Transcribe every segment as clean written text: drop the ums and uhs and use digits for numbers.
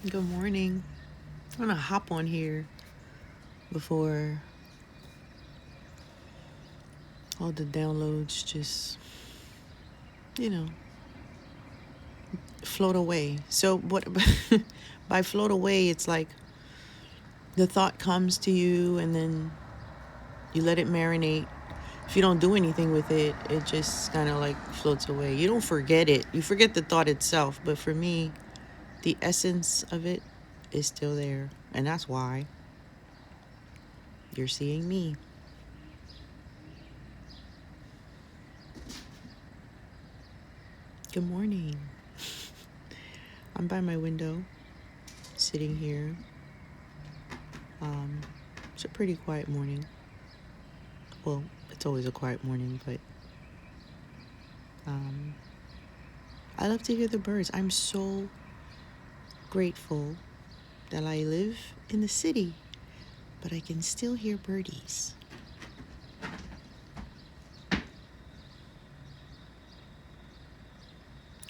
Good morning. I'm gonna hop on here before all the downloads just, you know, float away. So, what by float away, it's like the thought comes to you and then you let it marinate. If you don't do anything with it, it just kind of like floats away. You don't forget it, you forget the thought itself. But for me, the essence of it is still there. And that's why you're seeing me. Good morning. I'm by my window, sitting here. It's a pretty quiet morning. Well, it's always a quiet morning, but I love to hear the birds. I'm so grateful that I live in the city, but I can still hear birdies.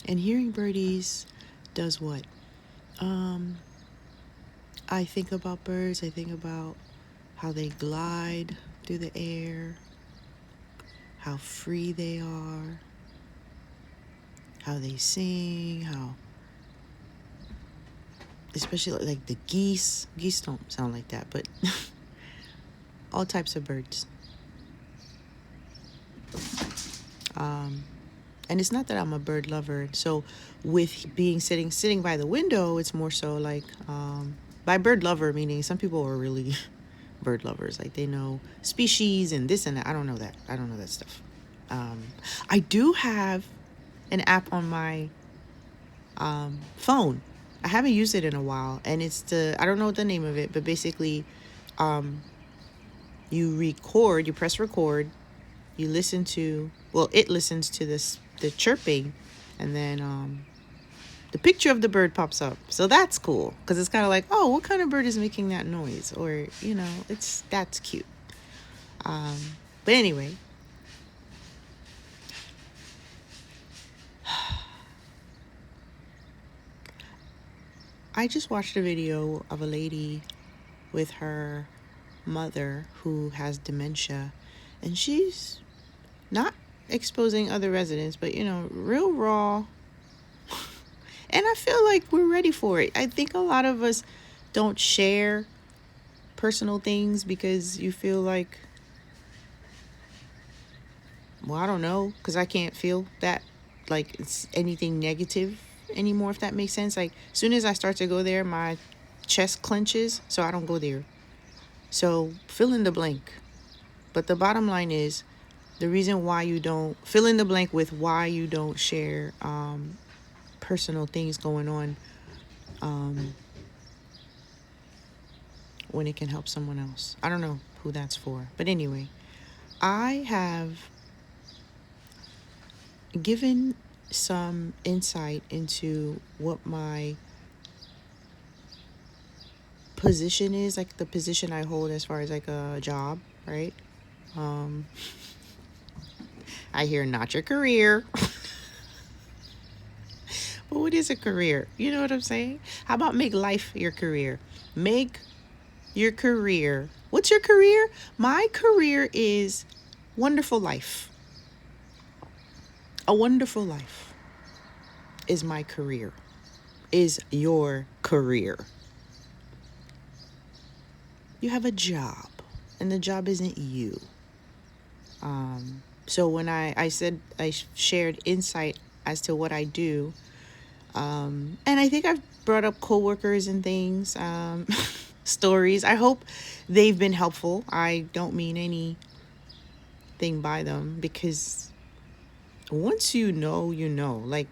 And hearing birdies does what? I think about birds. I think about how they glide through the air, how free they are, how they sing, how especially like the geese. Geese don't sound like that, but all types of birds. And it's not that I'm a bird lover. So with being sitting by the window, it's more so like by bird lover meaning some people are really bird lovers. Like they know species and this and that. I don't know that. I don't know that stuff. I do have an app on my phone. I haven't used it in a while, and I don't know what the name of it, but basically, you press record, you listen to, well, it listens to the chirping, and then the picture of the bird pops up. So that's cool because it's kind of like, oh, what kind of bird is making that noise? Or that's cute. But anyway, I just watched a video of a lady with her mother who has dementia, and she's not exposing other residents, but real raw. And I feel like we're ready for it. I think a lot of us don't share personal things because you feel like, well, I don't know, because I can't feel that like it's anything negative anymore, if that makes sense. Like, as soon as I start to go there, my chest clenches, so I don't go there. So fill in the blank. But the bottom line is, the reason why you don't fill in the blank with why you don't share personal things going on when it can help someone else. I don't know who that's for. But anyway, I have given some insight into what my position is, like the position I hold as far as like a job, right? I hear not your career. But what is a career? You know what I'm saying? How about make life your career? Make your career. What's your career? My career is wonderful life. A wonderful life is my career, is your career. You have a job, and the job isn't you. So when I said I shared insight as to what I do, and I think I've brought up coworkers and things, stories. I hope they've been helpful. I don't mean anything by them, because once you know, like,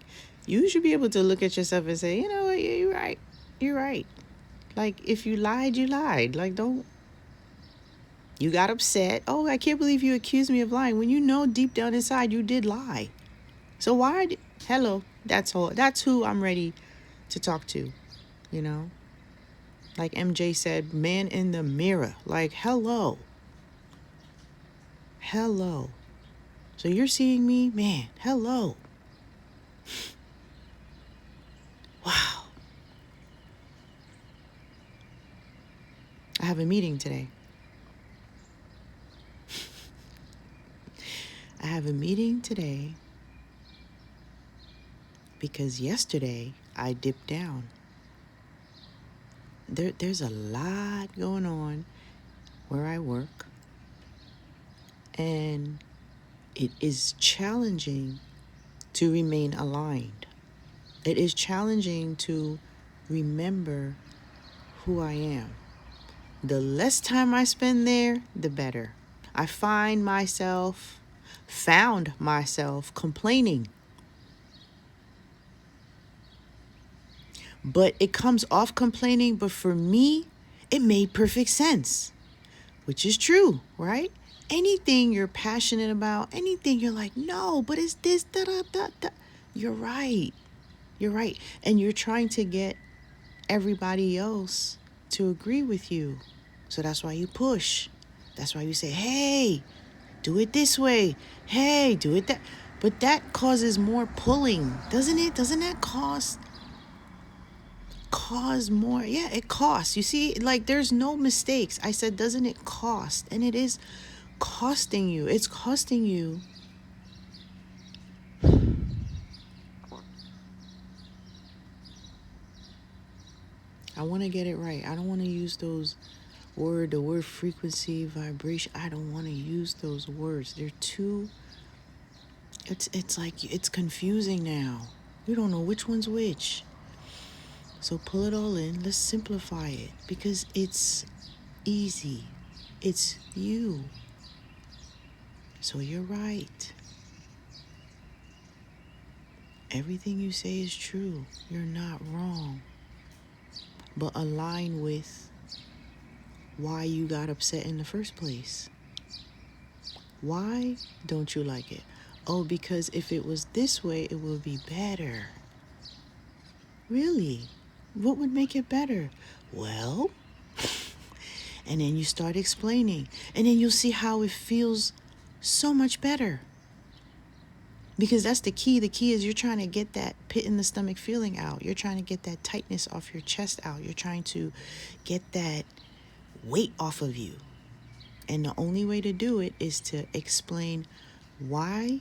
you should be able to look at yourself and say, you know what, yeah, you're right. Like, if you lied, you lied. Like, don't, you got upset. Oh, I can't believe you accused me of lying, when you know deep down inside you did lie. So hello, that's who I'm ready to talk to, you know? Like MJ said, man in the mirror. Like, hello. Hello. So you're seeing me? Man, hello. Wow. I have a meeting today. I have a meeting today because yesterday I dipped down. There's a lot going on where I work, and it is challenging to remain aligned. It is challenging to remember who I am. The less time I spend there, the better. I found myself complaining. But it comes off complaining, but for me, it made perfect sense, which is true, right? Anything you're passionate about, anything you're like, no, but it's this, da da da da. You're right. You're right. And you're trying to get everybody else to agree with you. So that's why you push. That's why you say, hey, do it this way. Hey, do it that. But that causes more pulling, doesn't it? Doesn't that cause more? Yeah, it costs. You see, like there's no mistakes. I said, doesn't it cost? And it is costing you. It's costing you. I want to get it right. I don't want to use the word frequency, vibration. I don't want to use those words. They're too, it's like, it's confusing now. We don't know which one's which. So pull it all in. Let's simplify it because it's easy. It's you. So you're right. Everything you say is true. You're not wrong. But align with why you got upset in the first place. Why don't you like it? Oh, because if it was this way, it would be better. Really? What would make it better? Well, and then you start explaining, and then you'll see how it feels so much better. Because that's the key. The key is you're trying to get that pit in the stomach feeling out. You're trying to get that tightness off your chest out. You're trying to get that weight off of you. And the only way to do it is to explain why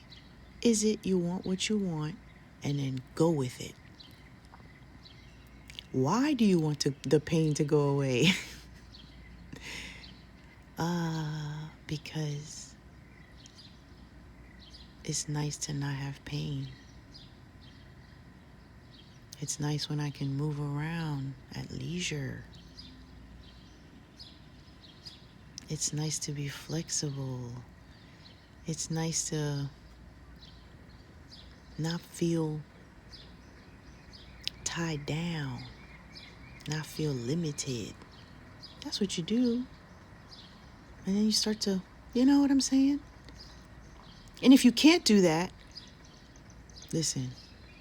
is it you want what you want, and then go with it. Why do you want the pain to go away? Because it's nice to not have pain. It's nice when I can move around at leisure. It's nice to be flexible. It's nice to not feel tied down, not feel limited. That's what you do. And then you start to, you know what I'm saying? And if you can't do that, listen,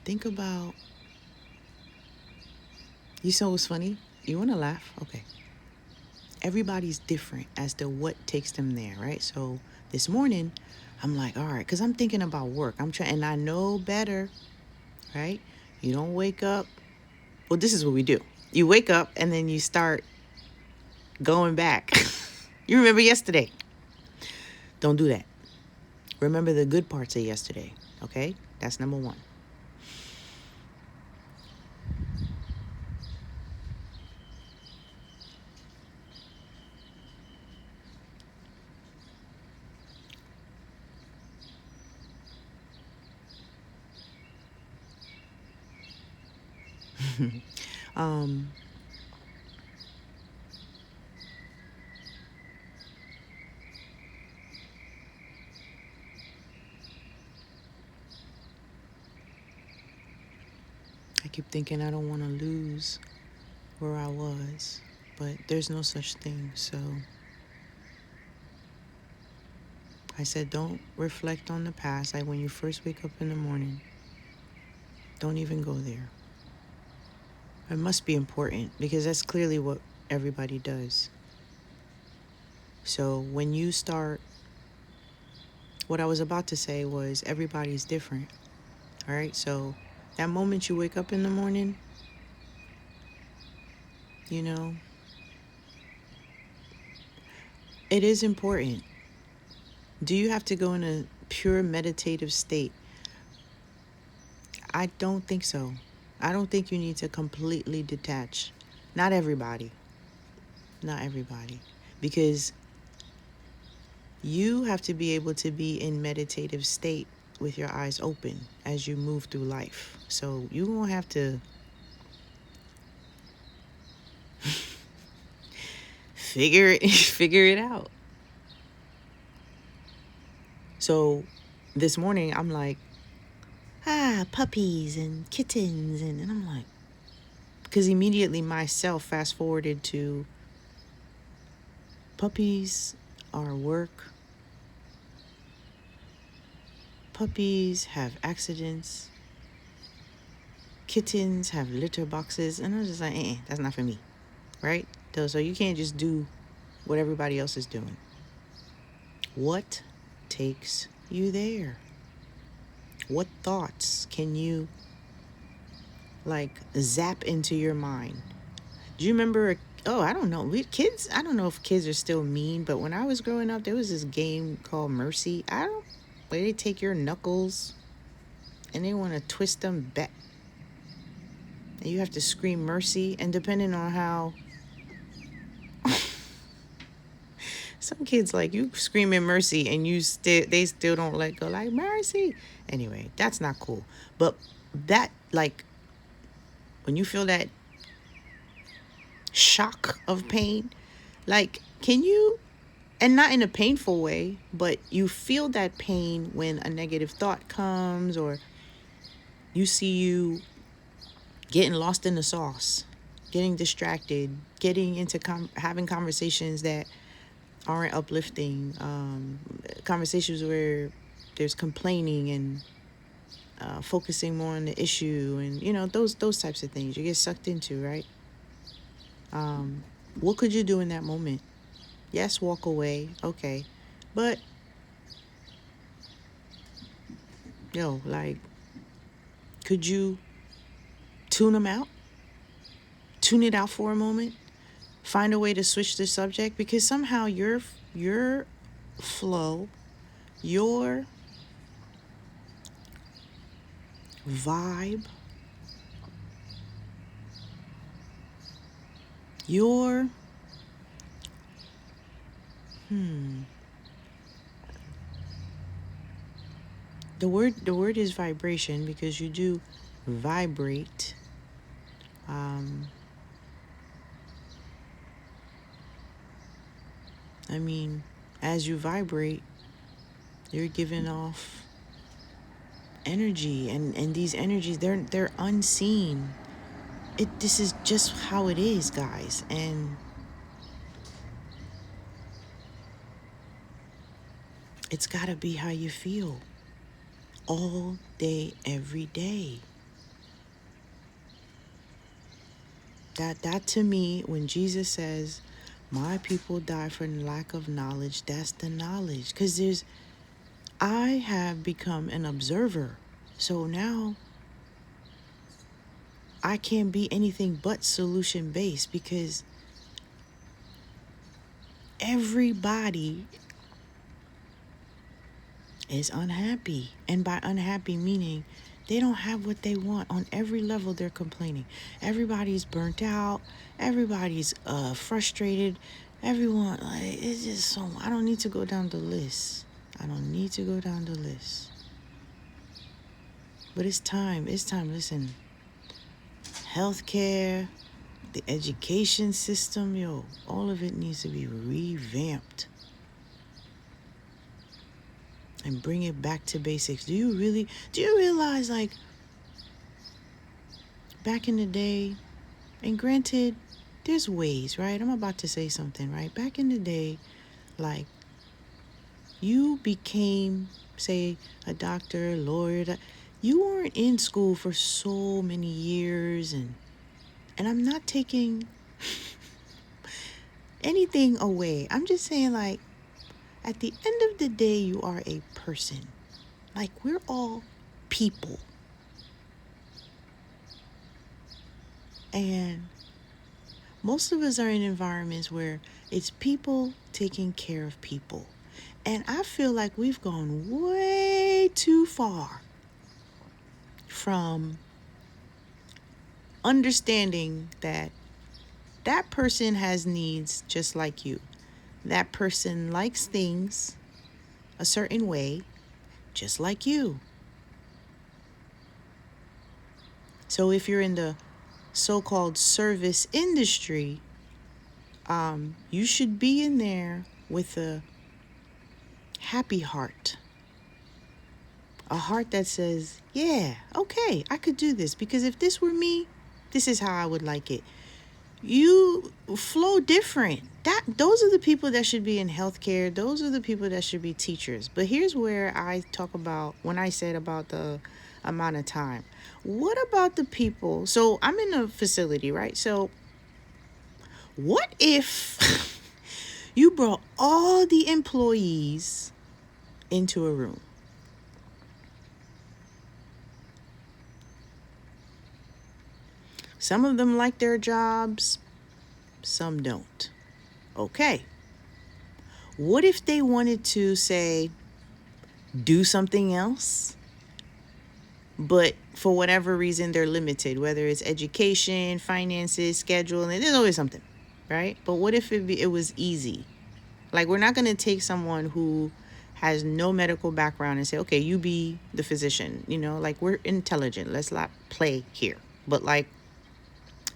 think about, you saw what's funny? You want to laugh? Okay. Everybody's different as to what takes them there, right? So this morning, I'm like, all right, because I'm thinking about work. And I know better, right? You don't wake up. Well, this is what we do. You wake up and then you start going back. You remember yesterday. Don't do that. Remember the good parts of yesterday, okay? That's number one. I keep thinking I don't want to lose where I was, but there's no such thing. So I said, don't reflect on the past. Like when you first wake up in the morning, don't even go there. It must be important because that's clearly what everybody does. So when you start, what I was about to say was everybody's different. All right. So that moment you wake up in the morning, you know, It is important. Do you have to go in a pure meditative state? I don't think so. I don't think you need to completely detach. Not everybody. Not everybody. Because you have to be able to be in meditative state with your eyes open as you move through life. So you won't have to figure it out. So this morning I'm like, puppies and kittens, and I'm like, because immediately myself fast forwarded to puppies are work. Puppies have accidents. Kittens have litter boxes. And I was just like, that's not for me. Right? So you can't just do what everybody else is doing. What takes you there? What thoughts can you like zap into your mind? Do you remember? I don't know. Kids, I don't know if kids are still mean, but when I was growing up, there was this game called Mercy. Where they take your knuckles and they want to twist them back. And you have to scream mercy. And depending on how some kids, like, you screaming mercy and they still don't let go, like, mercy. Anyway, that's not cool. But that, like, when you feel that shock of pain, like, can you, and not in a painful way, but you feel that pain when a negative thought comes, or you see you getting lost in the sauce, getting distracted, getting into having conversations that aren't uplifting, conversations where there's complaining and focusing more on the issue, and those types of things you get sucked into, right? What could you do in that moment? Yes, walk away, okay, but like, could you tune them out? Tune it out for a moment. Find a way to switch the subject, because somehow your flow, your vibe, your the word is vibration, because you do vibrate. I mean, as you vibrate, you're giving off energy, and these energies, they're unseen. This is just how it is, guys, and it's got to be how you feel all day, every day. That to me, when Jesus says, my people die for lack of knowledge, that's the knowledge. Because I have become an observer. So now I can't be anything but solution based, because everybody is unhappy. And by unhappy, meaning they don't have what they want. On every level, they're complaining. Everybody's burnt out. Everybody's frustrated. Everyone, like, it's just so, I don't need to go down the list. But it's time. Listen, healthcare, the education system, all of it needs to be revamped and bring it back to basics. Do you realize, like, back in the day, and granted, there's ways, right? I'm about to say something, right? Back in the day, like, you became, say, a doctor, lawyer, you weren't in school for so many years, and I'm not taking anything away. I'm just saying, like, at the end of the day, you are a person. Like, we're all people. And Most of us are in environments where it's people taking care of people. And I feel like we've gone way too far from understanding that that person has needs just like you. That person likes things a certain way just like you. So if you're in the so-called service industry, you should be in there with a happy heart. A heart that says, yeah, okay, I could do this, because if this were me, this is how I would like it. You flow different. Those are the people that should be in healthcare. Those are the people that should be teachers. But here's where I talk about when I said about the amount of time. What about the people? So I'm in a facility, right? So what if you brought all the employees into a room? Some of them like their jobs, some don't. Okay. What if they wanted to, say, do something else, but for whatever reason they're limited, whether it's education, finances, schedule, and there's always something, right? But what if it was easy? Like, we're not going to take someone who has no medical background and say, okay, you be the physician, like, we're intelligent. Let's not play here. But like,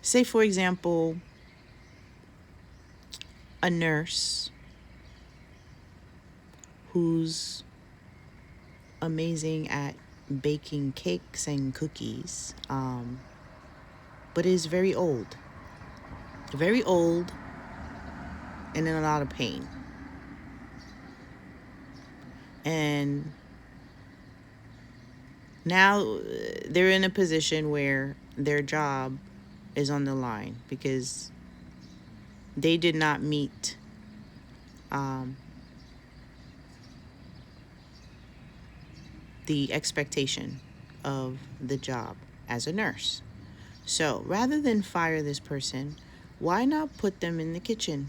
say, for example, a nurse who's amazing at baking cakes and cookies, but is very old and in a lot of pain. And now they're in a position where their job is on the line because they did not meet the expectation of the job as a nurse. So rather than fire this person, why not put them in the kitchen?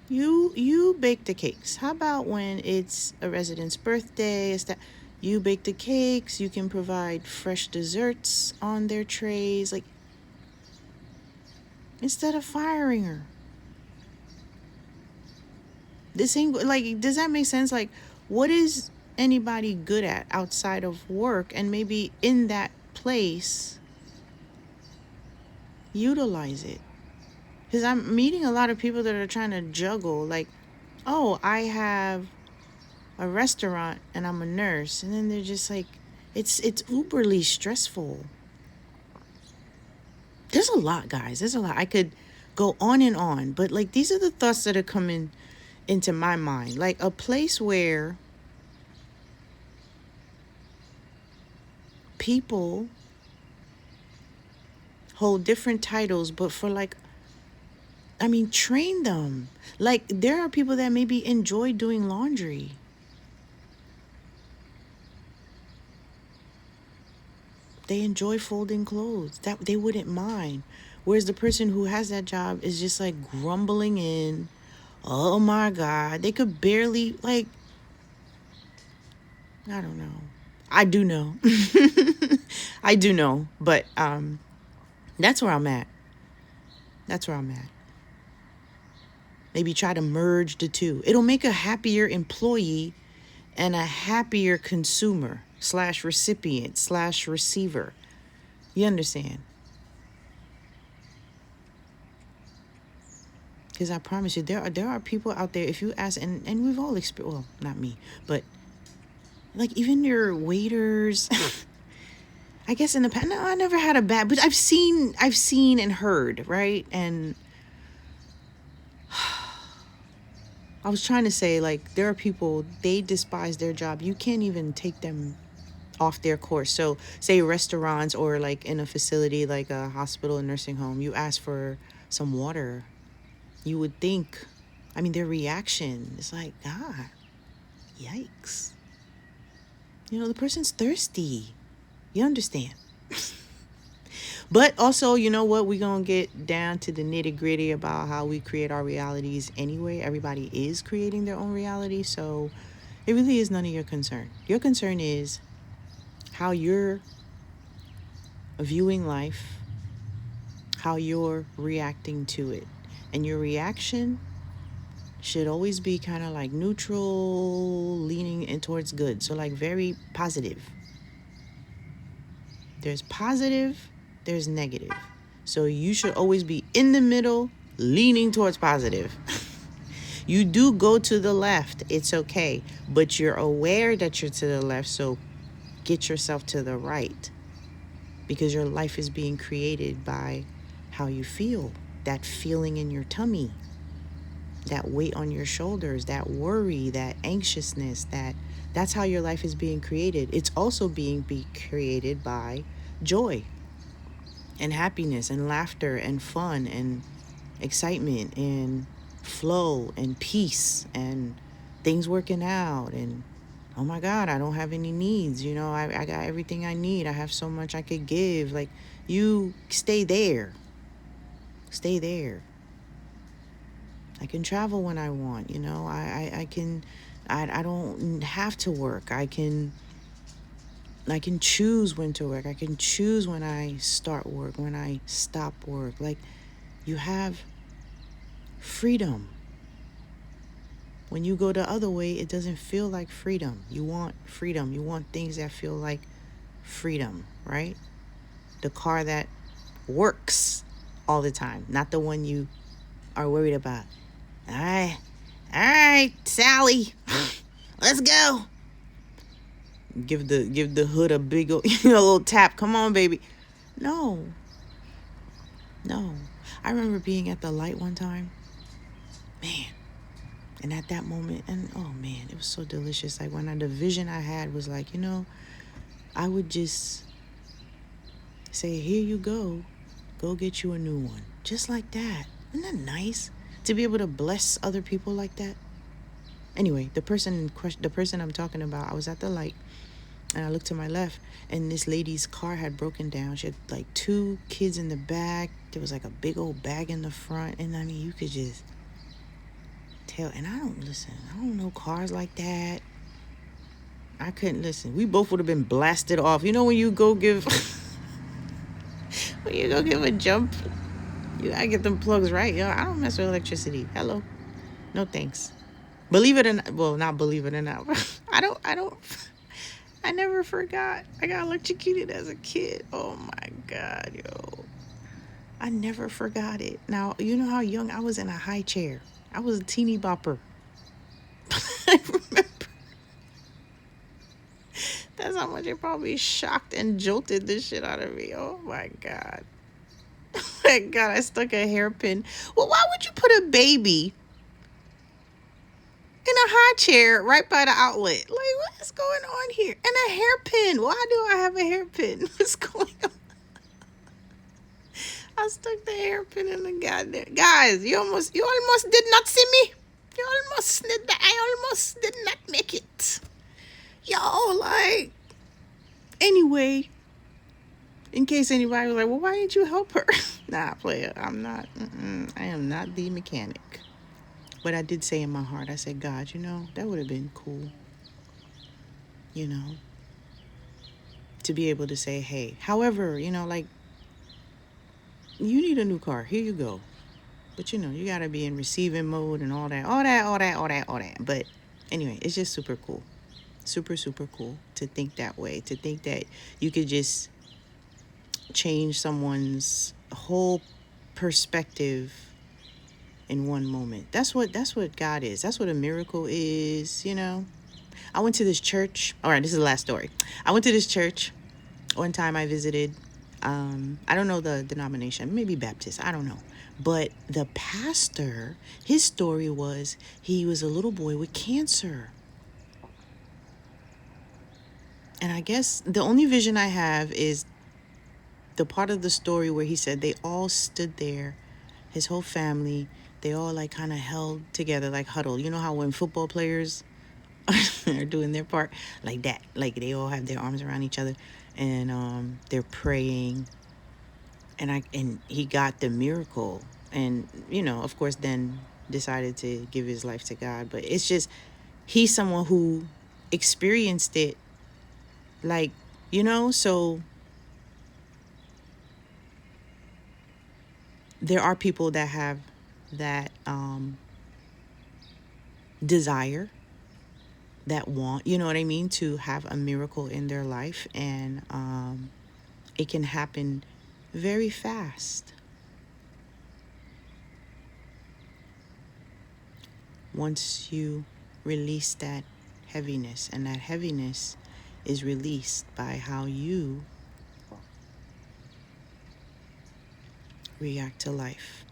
You bake the cakes. How about when it's a resident's birthday? Is that you bake the cakes? You can provide fresh desserts on their trays, like, instead of firing her. This ain't like. Does that make sense? Like, what is anybody good at outside of work? And maybe in that place, utilize it. Because I'm meeting a lot of people that are trying to juggle, like, oh, I have a restaurant and I'm a nurse. And then they're just like, it's uberly stressful. There's a lot, guys. There's a lot. I could go on and on. But like, these are the thoughts that are coming into my mind. Like, a place where people hold different titles, but for like, train them. Like, there are people that maybe enjoy doing laundry. They enjoy folding clothes. That they wouldn't mind. Whereas the person who has that job is just like grumbling in, oh my God, they could barely, like, I don't know. I do know. I do know. But that's where I'm at. That's where I'm at. Maybe try to merge the two. It'll make a happier employee and a happier consumer / recipient / receiver. You understand? Because I promise you, there are people out there, if you ask, and we've all experienced, well, not me, but like, even your waiters, I guess in the past, no, I never had a bad, but I've seen and heard, right? And I was trying to say, like, there are people, they despise their job. You can't even take them off their course. So say restaurants, or like in a facility like a hospital and nursing home, you ask for some water. You would think, their reaction is like, God, yikes. The person's thirsty. You understand? But also, you know what? We're going to get down to the nitty gritty about how we create our realities anyway. Everybody is creating their own reality. So it really is none of your concern. Your concern is how you're viewing life, how you're reacting to it. And your reaction should always be kind of like neutral, leaning in towards good. So, like, very positive. There's positive, there's negative. So, you should always be in the middle, leaning towards positive. You do go to the left, it's okay, but you're aware that you're to the left, so get yourself to the right because your life is being created by how you feel, that feeling in your tummy, that weight on your shoulders, that worry, that anxiousness, that's how your life is being created. It's also being created by joy and happiness and laughter and fun and excitement and flow and peace and things working out and oh my god, I don't have any needs, I got everything I need, I have so much I could give. Like, you stay there. I can travel when I want, I can, I don't have to work. I can choose when to work. I can choose when I start work, when I stop work. Like, you have freedom. When you go the other way, it doesn't feel like freedom. You want freedom. You want things that feel like freedom, right? The car that works all the time, not the one you are worried about. All right, Sally, let's go. Give the hood a big old, little tap. Come on, baby. No. I remember being at the light one time, man, and at that moment, and oh man, it was so delicious. Like, the vision I had was like, I would just say, here you go get you a new one, just like that. Isn't that nice to be able to bless other people like that? Anyway, the person I'm talking about, I was at the light and I looked to my left and this lady's car had broken down. She had like 2 kids in the back. There was like a big old bag in the front, and I mean, you could just tell. And I don't know cars like that. I couldn't listen. We both would have been blasted off. When you go give a jump, you gotta get them plugs right. I don't mess with electricity. Hello. No thanks. Believe it or not, well, not believe it or not. I never forgot. I got electrocuted as a kid. Oh my God, yo. I never forgot it. Now, you know how young I was in a high chair. I was a teeny bopper. I remember. That's how much it probably shocked and jolted the shit out of me. Oh my God. Oh my God, I stuck a hairpin. Well, why would you put a baby in a high chair right by the outlet? Like, what is going on here? And a hairpin. Why do I have a hairpin? What's going on? I stuck the hairpin in the goddamn. Guys, you almost did not see me. I almost did not make it. Yo, like, anyway, in case anybody was like, well, why didn't you help her? Nah, player, I am not the mechanic. But I did say in my heart, I said, God, that would have been cool, to be able to say, hey, however, like, you need a new car, here you go. But, you got to be in receiving mode and all that. But anyway, it's just super cool. Super, super cool to think that way, to think that you could just change someone's whole perspective in one moment. That's what God is. That's what a miracle is, I went to this church. All right, this is the last story. I went to this church one time. I visited. I don't know the denomination, maybe Baptist, I don't know. But the pastor, his story was he was a little boy with cancer. And I guess the only vision I have is the part of the story where he said they all stood there, his whole family, they all like kind of held together, like huddled. You know how when football players are doing their part, like that, like they all have their arms around each other and they're praying. and he got the miracle, and of course then decided to give his life to God. But it's just, he's someone who experienced it, like, so there are people that have that desire, that want, what I mean, to have a miracle in their life, and it can happen very fast once you release that heaviness, and that heaviness is released by how you react to life,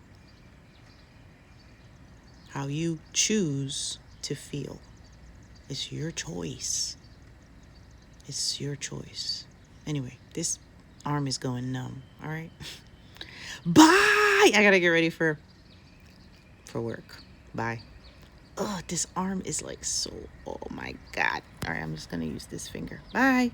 how you choose to feel. It's your choice. It's your choice. Anyway, this arm is going numb. All right. Bye. I gotta get ready for work. Bye. Oh, this arm is like so. Oh my God. All right, I'm just gonna use this finger. Bye.